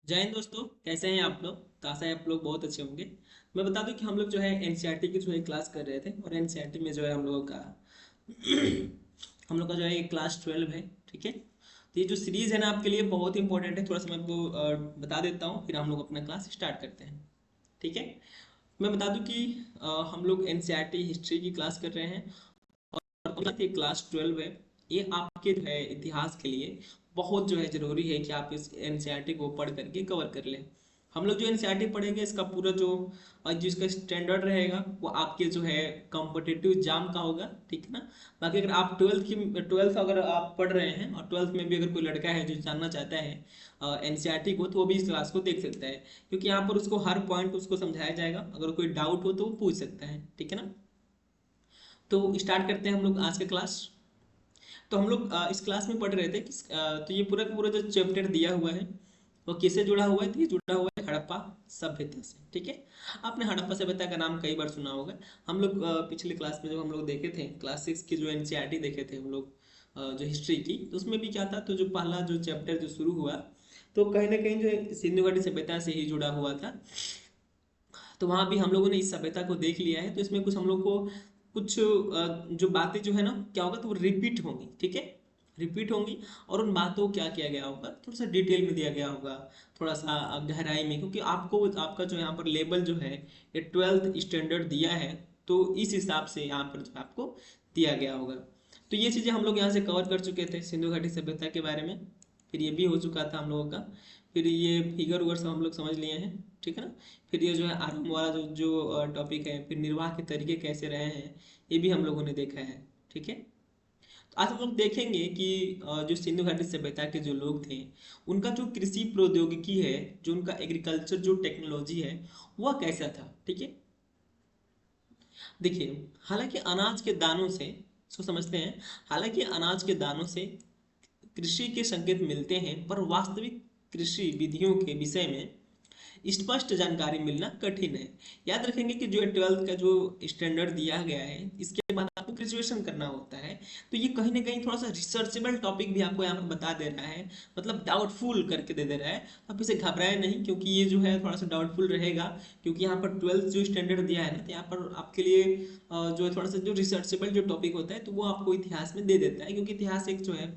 जय हिंद दोस्तों। कैसे हैं आप लोग? तो आशा है आप लोग बहुत अच्छे होंगे। मैं बता दूं कि हम लोग जो है एनसीईआरटी की जो है क्लास कर रहे थे, और एनसीईआरटी में जो है हम लोगों का हम लोग का जो है ये क्लास 12 है। ठीक है, तो ये जो सीरीज है ना आपके लिए बहुत इंपॉर्टेंट है। थोड़ा सा मैं आपको बता देता हूँ, फिर हम लोग अपना क्लास स्टार्ट करते हैं। ठीक है, मैं बता दूं कि हम लोग एनसीईआरटी हिस्ट्री की क्लास कर रहे हैं, और ये क्लास 12 है। ये आपके जो है इतिहास के लिए बहुत जो है जरूरी है कि आप इस एनसीईआरटी को पढ़ करके कवर कर लें। हम लोग जो एनसीईआरटी पढ़ेंगे, इसका पूरा जो इसका स्टैंडर्ड रहेगा वो आपके जो है कॉम्पिटिटिव एग्जाम का होगा। ठीक है ना। बाकी अगर आप ट्वेल्थ अगर आप पढ़ रहे हैं, और ट्वेल्थ में भी अगर कोई लड़का है जो जानना चाहता है एनसीईआरटी को, तो वो भी इस क्लास को देख सकता है, क्योंकि यहाँ पर उसको हर पॉइंट उसको समझाया जाएगा। अगर कोई डाउट हो तो वो पूछ सकता है। ठीक है ना। तो स्टार्ट करते हैं हम लोग आज का क्लास। तो हम लोग इस क्लास में पढ़ रहे थे कि तो ये पूरा का पूरा जो चैप्टर दिया हुआ है वो किससे जुड़ा हुआ है? तो ये जुड़ा हुआ है हड़प्पा सभ्यता से। ठीक है, आपने हड़प्पा सभ्यता का नाम कई बार सुना होगा। हम लोग पिछले क्लास में जब हम लोग देखे थे क्लास 6 की जो एनसीईआरटी देखे थे हम लोग, जो हिस्ट्री की, तो उसमें भी क्या था, तो जो पहला जो चैप्टर जो शुरू हुआ, तो कहीं ना कहीं जो है सिंधु घाटी सभ्यता से ही जुड़ा हुआ था। तो वहाँ भी हम लोगों ने इस सभ्यता को देख लिया है, तो इसमें कुछ हम लोग को कुछ जो बातें जो है ना क्या होगा, तो वो रिपीट होंगी। ठीक है, रिपीट होंगी। और उन बातों को क्या किया गया होगा, थोड़ा सा डिटेल में दिया गया होगा, थोड़ा सा गहराई में, क्योंकि आपको आपका जो यहाँ पर लेवल जो है ये 12th स्टैंडर्ड दिया है, तो इस हिसाब से यहाँ पर जो आपको दिया गया होगा। तो ये चीज़ें हम लोग यहाँ से कवर कर चुके थे सिंधु घाटी सभ्यता के बारे में। फिर ये भी हो चुका था हम लोगों का। फिर ये फिगर उगर सब हम लोग समझ लिए हैं। ठीक है ना। फिर ये जो है आरंभ वाला जो जो टॉपिक है, फिर निर्वाह के तरीके कैसे रहे हैं, ये भी हम लोगों ने देखा है। ठीक है, तो आज हम लोग देखेंगे कि जो सिंधु घाटी सभ्यता के जो लोग थे, उनका जो कृषि प्रौद्योगिकी है, जो उनका एग्रीकल्चर जो टेक्नोलॉजी है, वह कैसा था। ठीक है, देखिए, हालांकि अनाज के दानों से, इसको समझते हैं, हालांकि अनाज के दानों से कृषि के संकेत मिलते हैं, पर वास्तविक कृषि विधियों के विषय में स्पष्ट जानकारी मिलना कठिन है। याद रखेंगे कि जो 12th का जो स्टैंडर्ड दिया गया है, इसके बाद आपको ग्रेजुएशन करना होता है, तो ये कहीं ना कहीं थोड़ा सा रिसर्चेबल टॉपिक भी आपको यहाँ पर बता दे रहा है, मतलब डाउटफुल करके दे रहा है। तो आप इसे घबराए नहीं, क्योंकि ये जो है थोड़ा सा डाउटफुल रहेगा, क्योंकि यहाँ पर 12th जो स्टैंडर्ड दिया है ना, तो यहाँ पर आपके लिए जो है थोड़ा सा जो रिसर्चेबल जो टॉपिक होता है, तो वो आपको इतिहास में दे देता है, क्योंकि इतिहास एक जो है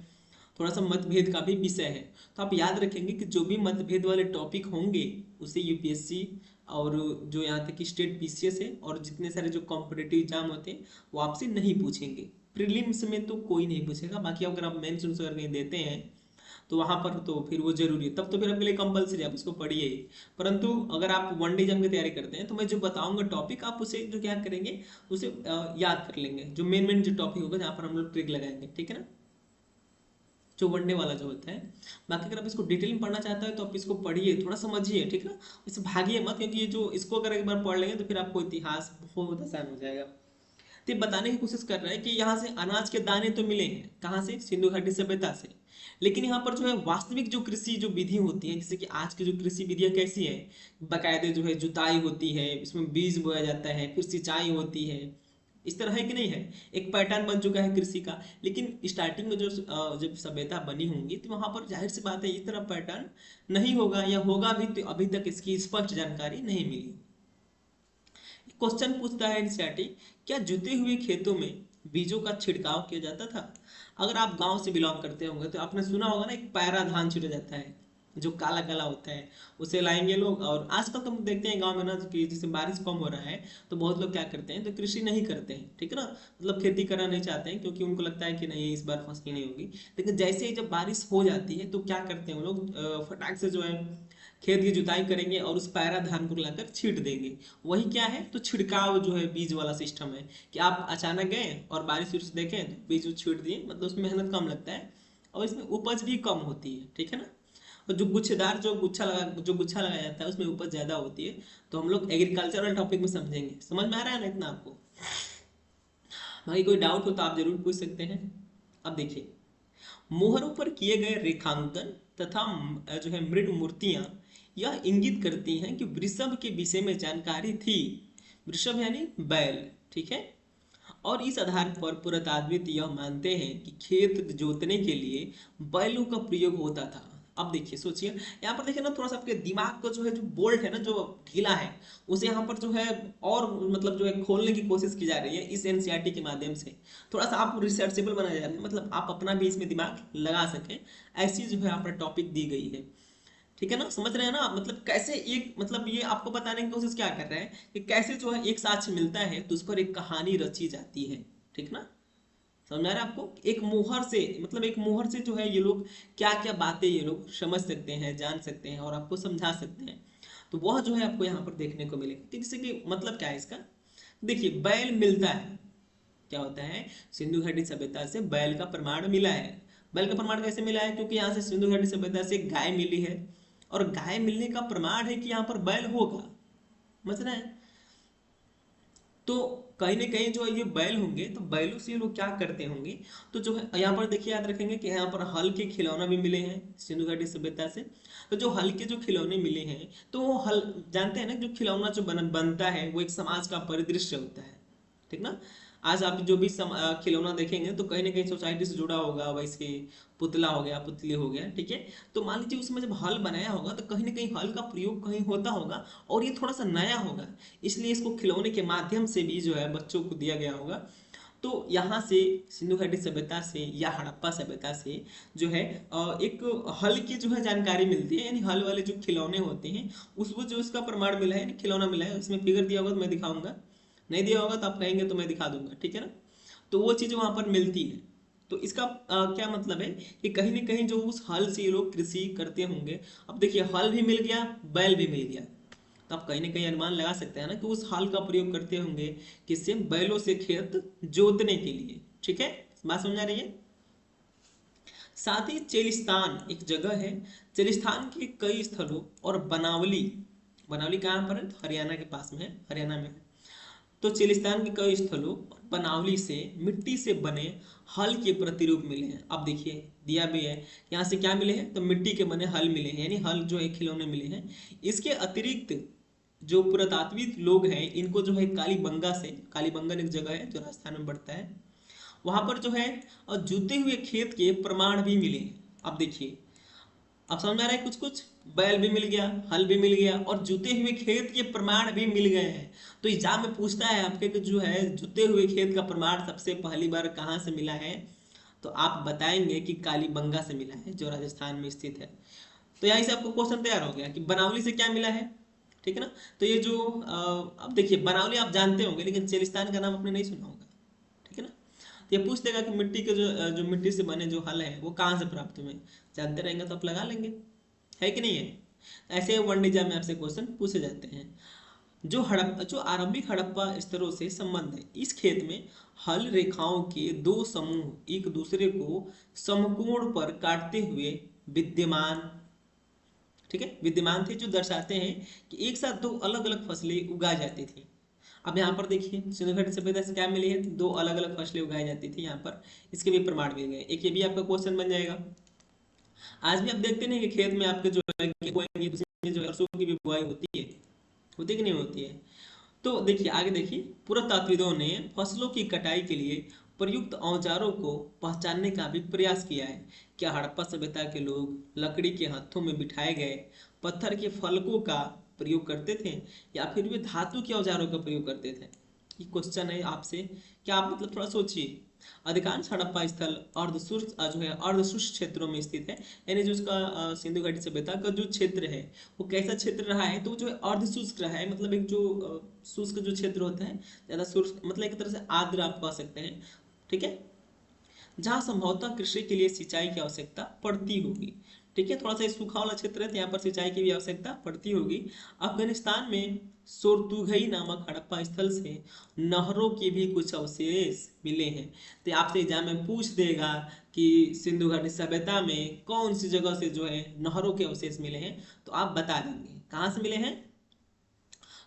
थोड़ा सा मतभेद का भी विषय है। तो आप याद रखेंगे कि जो भी मतभेद वाले टॉपिक होंगे, उसे यूपीएससी और जो यहाँ तक कि स्टेट पीसीएस है, और जितने सारे जो कॉम्पिटेटिव एग्जाम होते हैं, वो आपसे नहीं पूछेंगे। प्रीलिम्स में तो कोई नहीं पूछेगा, बाकी अगर आप मेंस अगर कहीं देते हैं तो वहां पर तो फिर वो जरूरी है, तब तो फिर आपके लिए कंपलसरी आप उसको पढ़िए ही। परंतु अगर आप वन डे एग्जाम की तैयारी करते हैं, तो मैं जो बताऊंगा टॉपिक, आप उसे जो क्या करेंगे, उसे याद कर लेंगे, जो मेन मेन जो टॉपिक होगा जहाँ पर हम लोग ट्रिक लगाएंगे। ठीक है ना, जो वनडे वाला जो होता है। बाकी अगर आप इसको डिटेल में पढ़ना चाहते हैं तो आप इसको पढ़िए, थोड़ा समझिए। ठीक है ना, इससे भागिए मत, क्योंकि ये जो इसको अगर एक बार पढ़ लेंगे तो फिर आपको इतिहास बहुत आसान हो जाएगा। तो ये बताने की कोशिश कर रहा है कि यहाँ से अनाज के दाने तो मिले हैं, कहाँ से? सिंधु घाटी सभ्यता से। लेकिन यहाँ पर जो है वास्तविक जो कृषि जो विधि होती है, जैसे कि आज की जो कृषि विधियां कैसी है, बाकायदे जो है जुताई होती है, इसमें बीज बोया जाता है, फिर सिंचाई होती है, इस तरह है कि नहीं है? एक पैटर्न बन चुका है कृषि का। लेकिन स्टार्टिंग में जो जब सभ्यता बनी होंगी, तो वहां पर जाहिर सी बात है इस तरह पैटर्न नहीं होगा, या होगा भी तो अभी तक इसकी स्पष्ट जानकारी नहीं मिली। क्वेश्चन पूछता है एनसीईआरटी, क्या जुते हुए खेतों में बीजों का छिड़काव किया जाता था? अगर आप गांव से बिलोंग करते होंगे तो आपने सुना होगा ना, एक पैरा धान छिड़ा जाता है जो काला काला होता है, उसे लाएंगे लोग। और आजकल तो हम देखते हैं गांव में ना कि जैसे बारिश कम हो रहा है, तो बहुत लोग क्या करते हैं, तो कृषि नहीं करते हैं। ठीक है ना, मतलब खेती करना नहीं चाहते हैं, क्योंकि उनको लगता है कि नहीं इस बार फसल नहीं होगी। लेकिन जैसे ही जब बारिश हो जाती है, तो क्या करते हैं वो लोग, फटाक से जो है खेत की जुताई करेंगे और उस पैरा धान को लाकर छींट देंगे। वही क्या है, तो छिड़काव जो है बीज वाला सिस्टम है, कि आप अचानक गए और बारिश वारिश देखें तो बीज छींट दिए, मतलब उसमें मेहनत कम लगता है, और इसमें उपज भी कम होती है। ठीक है ना, और जो गुच्छेदार जो गुच्छा लगाया जाता है, उसमें उपज ज्यादा होती है। तो हम लोग एग्रीकल्चरल टॉपिक में समझेंगे। समझ में आ रहा है ना इतना आपको? भाई कोई डाउट हो तो आप जरूर पूछ सकते हैं। अब देखिए, मोहरों पर किए गए रेखांकन तथा जो है मृद मूर्तियां यह इंगित करती हैं कि वृषभ के विषय में जानकारी थी। वृषभ यानी बैल। ठीक है, और इस आधार पर पुरातात्विद यह मानते हैं कि खेत जोतने के लिए बैलों का प्रयोग होता था। अब देखिए सोचिए, यहाँ पर देखिए ना थोड़ा सा आपके दिमाग को जो है, जो बोल्ट है ना, जो ढीला है, उसे यहाँ पर जो है और मतलब जो है खोलने की कोशिश की जा रही है इस एनसीईआरटी के माध्यम से। थोड़ा सा आप रिसर्चेबल बनाया जा रहे हैं, मतलब आप अपना भी इसमें दिमाग लगा सकें, ऐसी जो है यहाँ पर टॉपिक दी गई है। ठीक है ना, समझ रहे हैं ना, मतलब कैसे एक, मतलब ये आपको बताने की कोशिश क्या कर रहे हैं कि कैसे जो है एक साक्ष्य मिलता है तो उस पर एक कहानी रची जाती है। ठीक ना, समझ आ रहा है आपको, एक मोहर से, मतलब एक मोहर से जो है ये लोग क्या क्या बातें ये लोग समझ सकते हैं, जान सकते हैं और आपको समझा सकते हैं। तो वह जो है आपको यहाँ पर देखने को मिलेगा कि जैसे कि मतलब क्या है इसका, देखिए बैल मिलता है, क्या होता है, सिंधु घाटी सभ्यता से बैल का प्रमाण मिला है। बैल का प्रमाण कैसे मिला है, क्योंकि यहाँ से सिंधु घाटी सभ्यता से गाय मिली है, और गाय मिलने का प्रमाण है कि यहाँ पर बैल होगा। समझ रहे हैं, तो कहीं ना कहीं जो ये बैल होंगे, तो बैलों से ये लोग क्या करते होंगे, तो जो है यहाँ पर देखिए याद रखेंगे कि यहाँ पर हल के खिलौना भी मिले हैं सिंधु घाटी सभ्यता से। तो जो हल के जो खिलौने मिले हैं, तो वो हल जानते हैं ना, जो खिलौना जो बनता है वो एक समाज का परिदृश्य होता है। ठीक ना, आज आप जो भी खिलौना देखेंगे तो कहीं ना कहीं सोसाइटी से जुड़ा होगा, वैसे पुतला हो गया, पुतली हो गया, ठीक है। तो मान लीजिए उसमें जब हल बनाया होगा तो कहीं ना कहीं हल का प्रयोग कहीं होता होगा, और ये थोड़ा सा नया होगा, इसलिए इसको खिलौने के माध्यम से भी जो है बच्चों को दिया गया होगा। तो यहाँ से सिंधु घाटी सभ्यता से या हड़प्पा सभ्यता से जो है एक हल की जो है जानकारी मिलती है, यानी हल वाले जो खिलौने होते हैं उसको जो उसका प्रमाण मिला है, यानी खिलौना मिला है, उसमें फिगर दिया होगा तो मैं दिखाऊंगा, नहीं दिया होगा तो आप कहेंगे तो मैं दिखा दूंगा, ठीक है ना। तो वो चीज़ वहाँ पर मिलती है। तो इसका क्या मतलब है कि कहीं ना कहीं जो उस हल से ये लोग कृषि करते होंगे। अब देखिए हल भी मिल गया, बैल भी मिल गया, तो आप कहीं ना कहीं अनुमान लगा सकते हैं ना कि उस हल का प्रयोग करते होंगे किससे, बैलों से खेत जोतने के लिए। ठीक है, बात समझ आ रही है। साथ ही चेलिस्तान एक जगह है, चेलिस्तान के कई स्थलों और बनावली, बनावली कहाँ पर है, तो हरियाणा के पास में है, हरियाणा में है। तो चेलिस्तान के कई स्थलों और बनावली से मिट्टी से बने हल के प्रतिरूप मिले हैं। अब देखिए दिया भी है, यहाँ से क्या मिले हैं, तो मिट्टी के बने हल मिले हैं, यानी हल जो है खिलौने मिले हैं। इसके अतिरिक्त जो पुरातात्विक लोग हैं इनको जो है कालीबंगा से, कालीबंगन एक जगह है जो राजस्थान में पड़ता है, वहां पर जो है और जुते हुए खेत के प्रमाण भी मिले हैं। अब देखिए, अब समझ में आ रहा है कुछ कुछ, बैल भी मिल गया, हल भी मिल गया, और जुते हुए खेत के प्रमाण भी मिल गए हैं। तो एग्जाम में पूछता है आपके कि जो है जुते हुए खेत का प्रमाण सबसे पहली बार कहाँ से मिला है, तो आप बताएंगे कि कालीबंगा से मिला है जो राजस्थान में स्थित है। तो यहीं से आपको क्वेश्चन तैयार हो गया कि बनावली से क्या मिला है। ठीक है ना, तो ये जो अब देखिए बनावली आप जानते होंगे लेकिन चेलिस्तान का नाम आपने नहीं सुना होगा। ठीक है ना, तो ये पूछ देगा कि मिट्टी के जो मिट्टी से बने जो हल है वो कहाँ से प्राप्त हुए, जानते रहेंगे तो आप लगा लेंगे, है कि नहीं है। ऐसे वन एग्जाम में आपसे क्वेश्चन पूछे जाते हैं। जो आरंभिक हड़प्पा स्तरों से संबंध है, इस खेत में हल रेखाओं के दो समूह एक दूसरे को समकोण पर काटते हुए विद्यमान, ठीक है, विद्यमान थे, जो दर्शाते हैं कि एक साथ दो अलग अलग फसलें उगाई जाती थी। अब यहाँ पर देखिए सिंधु घाटी सभ्यता से क्या मिली है, दो अलग अलग फसलें उगाई जाती थी यहाँ पर, इसके भी प्रमाण मिल गए। एक ये भी आपका क्वेश्चन बन जाएगा। आज भी आप देखते नहीं कि खेत में आपके जो है बोएंगे, तो उसमें जो है सरसों की भी बुआई होती है कि नहीं होती है। तो देखिए आगे देखिए, पुरातात्विदों ने फसलों की कटाई के लिए प्रयुक्त औजारों को पहचानने का भी प्रयास किया है। क्या हड़प्पा सभ्यता के लोग लकड़ी के हाथों में बिठाए गए पत्थर के फलकों का प्रयोग करते थे, या फिर वे धातु के औजारों का प्रयोग करते थे। ये क्वेश्चन है आपसे, क्या आप मतलब थोड़ा सोचिए। अधिकांश हड़प्पा स्थल अर्धशुष्क जो है अर्धशुष्क क्षेत्रों में स्थित है, यानी जो उसका सिंधु घाटी सभ्यता का जो क्षेत्र है वो कैसा क्षेत्र रहा है, तो जो है अर्धशुष्क रहा है, मतलब एक जो शुष्क जो क्षेत्र होता है, ज्यादा शुष्क मतलब एक तरह से आर्द्र आप कह सकते हैं। ठीक है, जहाँ संभवतः कृषि के लिए सिंचाई की आवश्यकता पड़ती होगी। ठीक है, थोड़ा सा सूखा वाला क्षेत्र है तो यहाँ पर सिंचाई की भी आवश्यकता पड़ती होगी। अफगानिस्तान में सोरतुघई नामक हड़प्पा स्थल से नहरों के भी कुछ अवशेष मिले हैं। तो आपसे एग्जाम में पूछ देगा कि सिंधु घाटी सभ्यता में कौन सी जगह से जो है नहरों के अवशेष मिले हैं, तो आप बता देंगे कहाँ से मिले हैं।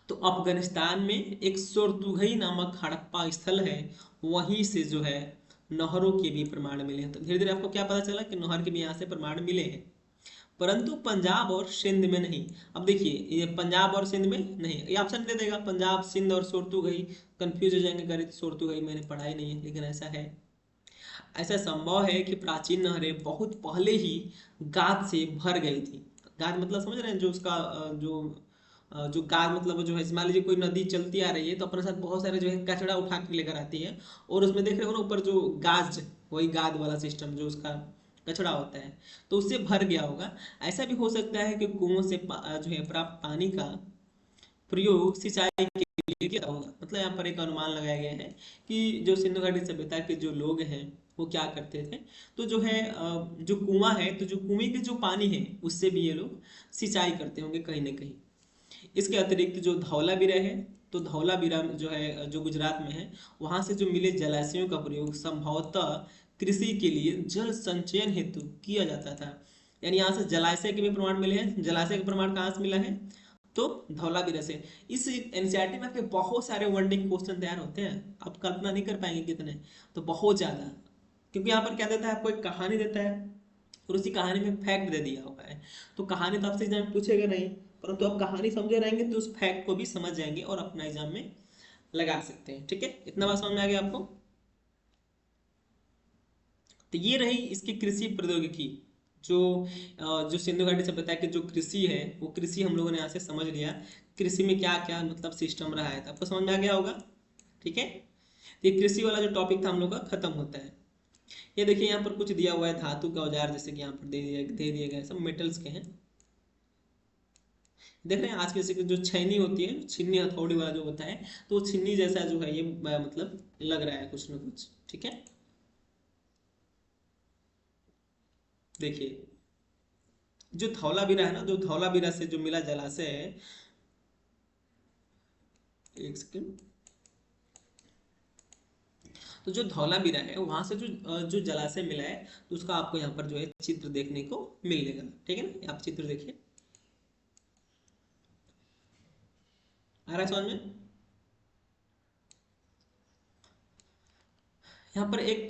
तो अफगानिस्तान में एक सोरतुघई नामक हड़प्पा स्थल है, वहीं से जो है नहरों के भी प्रमाण मिले हैं। तो धीरे धीरे आपको क्या पता चला कि नहर के भी यहाँ से प्रमाण मिले हैं, परंतु पंजाब और सिंध में नहीं। अब देखिए ये पंजाब और सिंध में नहीं, ये ऑप्शन दे देगा पंजाब सिंध और सोरतुघई, कंफ्यूज हो जाएंगे, करे सोरतुघई मैंने पढ़ा ही नहीं है लेकिन ऐसा है। ऐसा संभव है कि प्राचीन नहरें बहुत पहले ही गाद से भर गई थी। गाद मतलब समझ रहे हैं, जो उसका जो गाद मतलब जो है, मान लीजिए कोई नदी चलती आ रही है तो अपने साथ बहुत सारे जो है कचरा उठा के लेकर आती है, और उसमें देख रहे हो ना ऊपर जो गाज, वही गाद वाला सिस्टम जो उसका कचरा होता है, तो उससे भर गया होगा। ऐसा भी हो सकता है कि कुओं से जो है प्राप्त पानी का प्रयोग सिंचाई के लिए किया होगा। मतलब यहाँ पर एक अनुमान लगाया गया है कि जो सिंधु घाटी सभ्यता के जो लोग हैं वो क्या करते थे, तो जो है जो कुआं है, तो जो कुएं के जो पानी है उससे भी ये लोग सिंचाई करते होंगे कहीं ना कहीं। इसके अतिरिक्त जो धौलावीरा है, तो धौलावीरा जो है जो गुजरात में है, वहां से जो मिले जलाशयों का प्रयोग संभवतः कृषि के लिए जल संचयन हेतु किया जाता था। यानी यहाँ से जलाशय के भी प्रमाण मिले हैं। जलाशय का प्रमाण कहाँ से मिला है, तो धौलावीरा से। इस एनसीईआरटी में आपके बहुत सारे वनडे क्वेश्चन तैयार होते हैं, आप कल्पना नहीं कर पाएंगे कितने, तो बहुत ज्यादा। क्योंकि यहाँ पर क्या देता है, आपको एक कहानी देता है और उसी कहानी में फैक्ट दे दिया हुआ है। तो कहानी तो आपसे एग्जाम में पूछेगा नहीं, परंतु आप कहानी समझे रहेंगे तो उस फैक्ट को भी समझ जाएंगे और अपना एग्जाम में लगा सकते हैं। ठीक है, इतना बात समझ में आ गया आपको। तो ये रही इसकी कृषि प्रौद्योगिकी। जो जो सिंधु घाटी सभ्यता की जो कृषि है, वो कृषि हम लोगों ने यहाँ से समझ लिया। कृषि में क्या क्या मतलब सिस्टम रहा है, तो आपको समझ में आ गया होगा। ठीक है, तो ये कृषि वाला जो टॉपिक था हम लोग का खत्म होता है। ये देखिए यहाँ पर कुछ दिया हुआ है, धातु का औजार जैसे कि यहाँ पर दे दिए गए, सब मेटल्स के हैं। देख रहे हैं आज के जैसे कि जो छैनी होती है, छिन्नी हथौड़ी वाला जो होता है, तो वो छिन्नी जैसा जो है ये मतलब लग रहा है कुछ ना कुछ। ठीक है, देखिए जो धौलावीरा है ना, जो धौलावीरा से जो मिला जलाशय है, एक सेकंड, तो जो धौलावीरा है वहां से जो जो जलाशय मिला है, तो उसका आपको यहाँ पर जो है चित्र देखने को मिलेगा। ठीक है ना, आप चित्र देखिए, आ रहा है समझ में। यहाँ पर एक,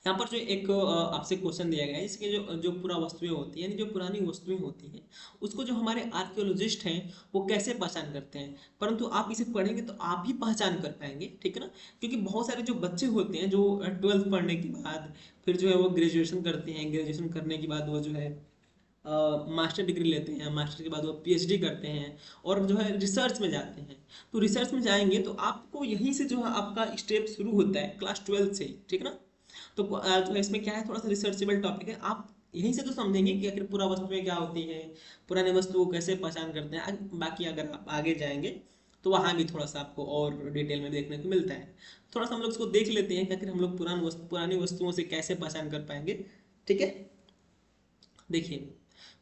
यहाँ पर जो एक आपसे क्वेश्चन दिया गया है, इसके जो जो पूरा वस्तुएं होती है, यानी जो पुरानी वस्तुएं होती हैं, उसको जो हमारे आर्कियोलॉजिस्ट हैं वो कैसे पहचान करते हैं। परंतु आप इसे पढ़ेंगे तो आप भी पहचान कर पाएंगे। ठीक है ना, क्योंकि बहुत सारे जो बच्चे होते हैं जो 12th पढ़ने के बाद फिर जो है वो ग्रेजुएशन करते हैं, ग्रेजुएशन करने के बाद वो जो है मास्टर डिग्री लेते हैं, मास्टर के बाद वो पीएचडी करते हैं और जो है रिसर्च में जाते हैं। तो रिसर्च में जाएंगे तो आपको यहीं से जो है आपका स्टेप शुरू होता है क्लास 12 से ही। ठीक है ना, तो जो इसमें क्या है, थोड़ा सा रिसर्चेबल टॉपिक है। आप यहीं से तो समझेंगे कि आखिर पूरा वस्तुएं क्या होती हैं, पुराने वस्तु को कैसे पहचान करते हैं। बाकी अगर आप आगे जाएंगे तो वहाँ भी थोड़ा सा आपको और डिटेल में देखने को मिलता है। थोड़ा सा हम लोग इसको देख लेते हैं कि आखिर हम लोग पुरानी वस्तुओं से कैसे पहचान कर पाएंगे। ठीक है, देखिए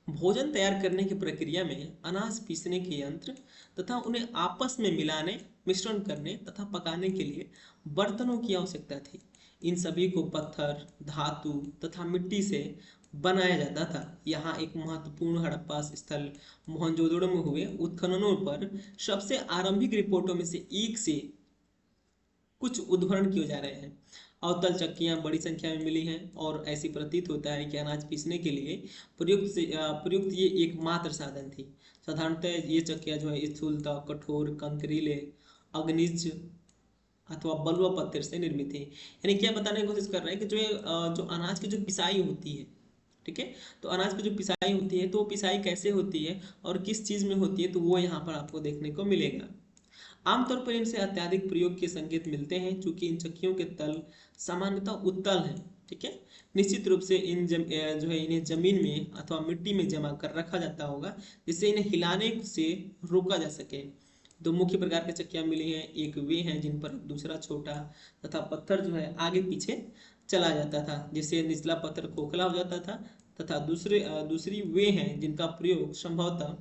भोजन तैयार करने की प्रक्रिया में अनाज पीसने के यंत्र तथा उन्हें आपस में मिलाने, मिश्रण करने तथा पकाने के लिए बर्तनों की आवश्यकता थी। इन सभी को पत्थर, धातु तथा मिट्टी से बनाया जाता था। यहाँ एक महत्वपूर्ण हड़प्पा स्थल मोहनजोदड़ो में हुए उत्खननों पर सबसे आरंभिक रिपोर्टों में से एक से कुछ उदाहरण किए जा रहे हैं। अवतल चक्कियां बड़ी संख्या में मिली हैं और ऐसी प्रतीत होता है कि अनाज पीसने के लिए प्रयुक्त ये एकमात्र साधन थी। साधारणतः ये चक्कियां जो है स्थूलतः कठोर कंकरीले अग्निज अथवा बलुआ पत्थर से निर्मित थी। यानी क्या बताने की कोशिश कर रहे हैं कि जो जो अनाज की जो पिसाई होती है, ठीक है, तो अनाज की जो पिसाई होती है तो वो पिसाई कैसे होती है और किस चीज में होती है, तो वो यहाँ पर आपको देखने को मिलेगा। आमतौर पर इनसे अत्यधिक प्रयोग के संकेत मिलते हैं, चूंकि इन चक्कियों के तल सामान्यतः उत्तल हैं। ठीक है, निश्चित रूप से जो है इन्हें जमीन में अथवा मिट्टी में जमा कर रखा जाता होगा, जिससे इन्हें हिलाने से रोका जा सके। दो मुख्य प्रकार की चक्कियां मिली हैं, एक वे हैं जिन पर दूसरा छोटा तथा पत्थर जो है आगे पीछे चला जाता था, जिससे निचला पत्थर खोखला हो जाता था, तथा दूसरी वे हैं जिनका प्रयोग संभवतः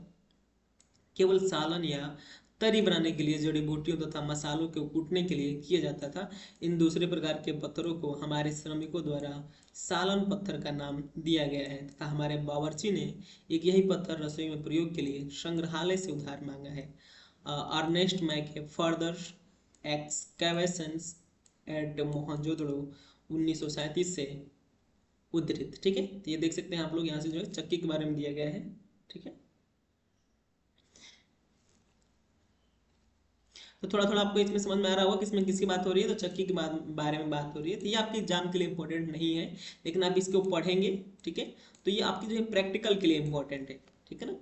केवल सालन या तरी बनाने के लिए, जड़ी बूटियों तथा मसालों को कूटने के लिए किया जाता था। इन दूसरे प्रकार के पत्थरों को हमारे श्रमिकों द्वारा सालन पत्थर का नाम दिया गया है, तथा हमारे बावर्ची ने एक यही पत्थर रसोई में प्रयोग के लिए संग्रहालय से उधार मांगा है। अर्नेस्ट मैके फर्दर एक्सकैवेशंस एट मोहनजोदड़ो 1937 से उद्धृत। ठीक है, तो ये देख सकते हैं आप लोग यहाँ से जो है चक्की के बारे में दिया गया है। ठीक है, तो थोड़ा थोड़ा आपको इसमें समझ में आ रहा होगा कि इसमें किसकी बात हो रही है, तो चक्की के बारे में बात हो रही है। तो ये आपके एग्जाम के लिए इंपॉर्टेंट नहीं है, लेकिन आप इसको पढ़ेंगे, ठीक है। तो ये आपकी जो है प्रैक्टिकल के लिए इंपॉर्टेंट है, ठीक है ना।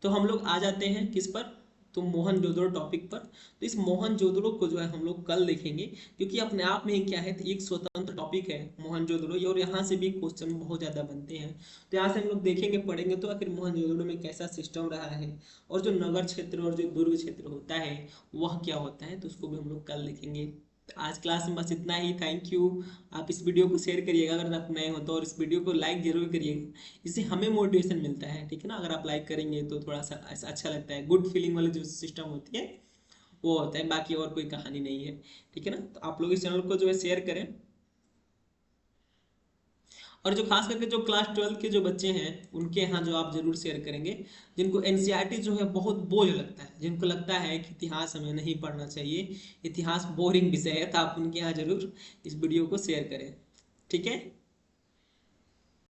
तो हम लोग आ जाते हैं किस पर, तो मोहनजोदड़ो टॉपिक पर। तो इस मोहनजोदड़ो को जो है हम लोग कल देखेंगे, क्योंकि अपने आप में ही क्या है, तो एक स्वतंत्र टॉपिक है मोहनजोदड़ो ये, और यहाँ से भी क्वेश्चन बहुत ज़्यादा बनते हैं। तो यहाँ से हम लोग देखेंगे, पढ़ेंगे तो आखिर मोहनजोदड़ो में कैसा सिस्टम रहा है, और जो नगर क्षेत्र और जो दुर्ग क्षेत्र होता है वह क्या होता है, तो उसको भी हम लोग कल देखेंगे। तो आज क्लास में बस इतना ही। Thank you. आप इस वीडियो को शेयर करिएगा अगर आप नए हो तो, और इस वीडियो को लाइक जरूर करिएगा, इससे हमें मोटिवेशन मिलता है, ठीक है ना। अगर आप लाइक करेंगे तो थोड़ा सा ऐसा अच्छा लगता है, गुड फीलिंग वाली जो सिस्टम होती है वो होता है, बाकी और कोई कहानी नहीं है, ठीक है ना। तो आप लोग इस चैनल को जो है शेयर करें, और जो खास करके जो क्लास 12 के जो बच्चे हैं उनके यहाँ जो आप जरूर शेयर करेंगे, जिनको एनसीईआरटी जो है बहुत बोझ लगता है, जिनको लगता है कि इतिहास हमें नहीं पढ़ना चाहिए, इतिहास बोरिंग विषय है, तो आप उनके यहाँ जरूर इस वीडियो को शेयर करें, ठीक है।